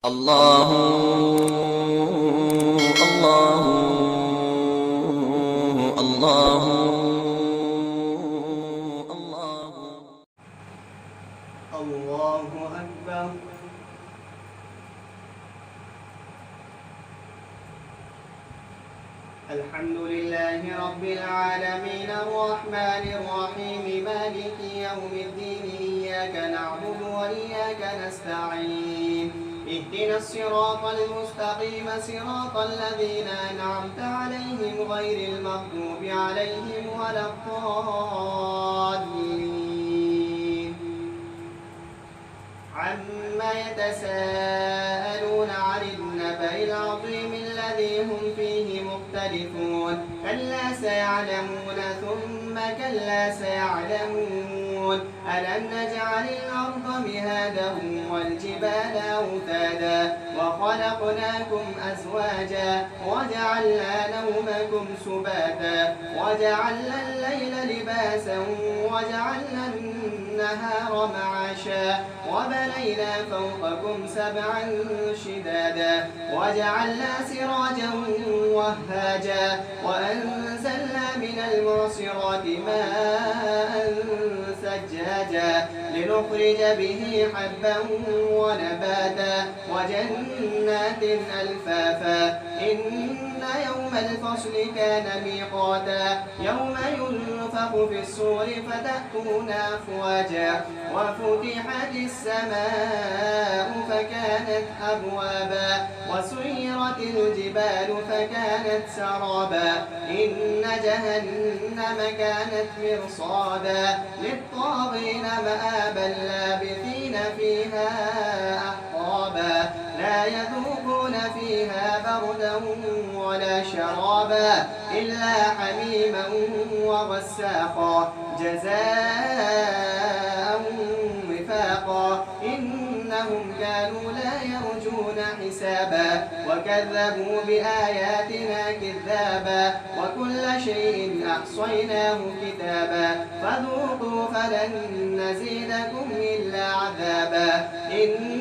الله الله الله الله. الله أكبر. الحمد لله رب العالمين الرحمن الرحيم مالك يوم الدين إياك نعبد وإياك نستعين اهدنا الصراط المستقيم صراط الذين أنعمت عليهم غير المغضوب عليهم ولا الضالين. عما يتساءلون عن النبأ العظيم الذي هم فيه مختلفون كلا سيعلمون ثم كلا سيعلمون ألم نجعل الأرض مهادا والجبال أوتادا وخلقناكم أزواجا وجعلنا نومكم سباتا وجعلنا الليل لباسا وجعلنا النهار معاشا وبنينا فوقكم سبعا شدادا وجعلنا سراجا وهاجا وأنزلنا من المعصرات ماء ثجاجا لنخرج به حبا ونباتا وجنات ألفافا إن يوم الفصل كان ميقاتا يوم ينفخ في الصور فتأتون أفواجا وفتحت السماء فكانت أبوابا وسيرت الجبال فكانت سرابا إن جهنم كانت مرصادا للطاغين مآبا لابثين فيها أحقابا لا يذوقون فيها بردا ولا شرابا إلا حميما وغساقا جزاء وفاقا إنهم كانوا لا يرجون حسابا وكذبوا بآياتنا كذابا وكل شيء أحصيناه كتابا فذوقوا فلن نزيدكم إلا عذابا إن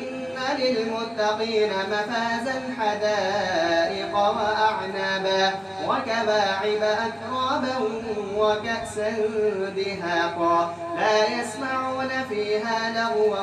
للمتقين مفازا حدائق وأعنابا وكواعب أترابا وكأسا دهاقا لا يسمعون فيها لغوا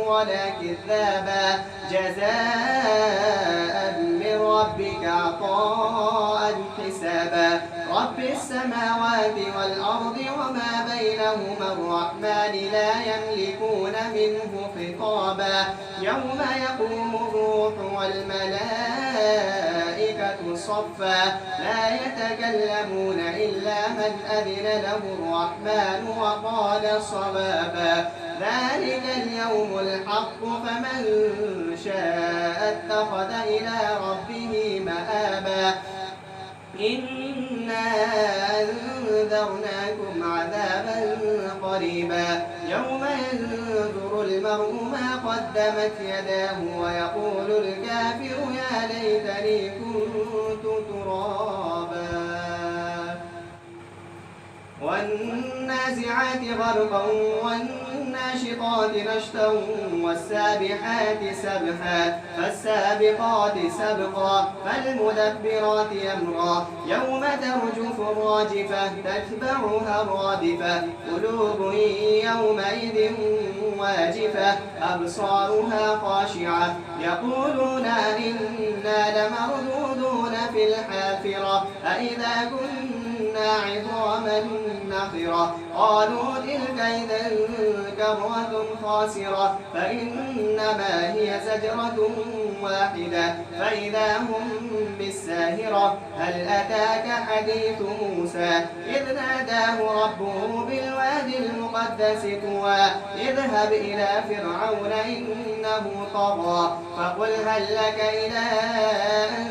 ولا كذابا جزاء من ربك عطاء حسابا رب السماوات والأرض وما بينهما الرحمن لا يملكون منه خطابا يوم يقوم الروح والملائكة صفا لا يتكلمون إلا من أذن له الرحمن وقال صوابا ذلك اليوم الحق فمن شاء اتخذ إلى ربه مآبا إنا أنذرناكم عذابا قريبا يوم ينظر المرء ما قدمت يداه ويقول الكافر يا ليتني كنت ترابا والنازعات غرقا والناشطات نشطا والسابحات سبحا فالسابقات سبقا فالمدبرات أمرا يوم ترجف الراجفة تتبعها الرادفة قلوب يومئذ واجفة أبصارها خاشعة يقولون إنا لمردودون في الحافرة أإذا كنا عظاما نخرة قالوا تلك إذا كرة خاسرة فإنما هي زجرة واحدة فإذا هم بالساهرة هل أتاك حديث موسى إذ ناداه ربه بالوادي المقدس طوى اذهب إلى فرعون إنه طغى فقل هل لك إلى أن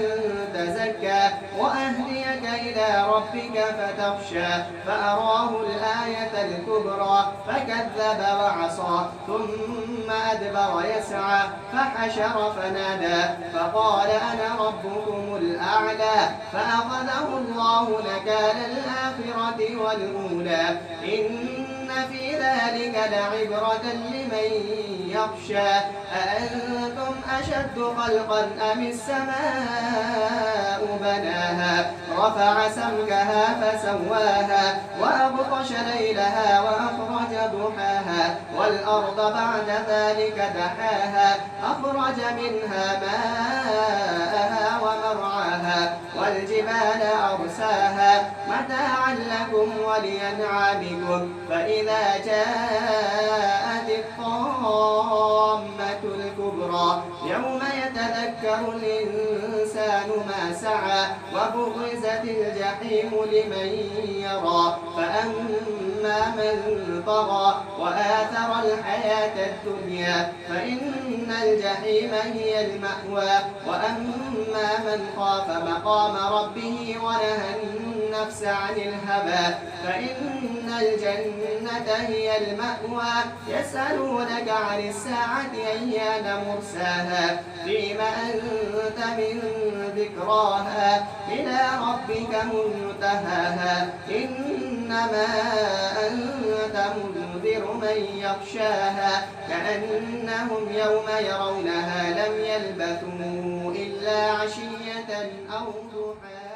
تزكى وأهديك إلى ربك فتخشى فأراه الآية الكبرى فكذب وعصى ثم أدبر يسعى فحشر فنادى فقال أنا ربكم الأعلى فأخذه الله نكال الآخرة والأولى إن في ذلك لعبرة لمن يخشى أأنتم أشد خلقا أم السماء بناها رفع سمكها فسواها وأغطش ليلها وأخرج ضحاها والأرض بعد ذلك دحاها أخرج منها ماءها ومرعاها والجبال أرساها متاعا لكم ولأنعامكم فإذا جاءت الطامة الكبرى يوم يتذكر الإنسان ما سعى وبرزت الجحيم لمن يرى فأما من طغى وآثر الحياة الدنيا فإن الجحيم هي المأوى وأما من خاف مقام ربه ونهى النفس عن الهوى فإن الجنة هي المأوى يسألونك عن الساعة أيان مرساها فيما أنت من ذكراها إلى ربك منتهاها إنما أنت منذر من يخشاها كأنهم يوم يرونها لم يلبثوا إلا عشية أو ضحاها.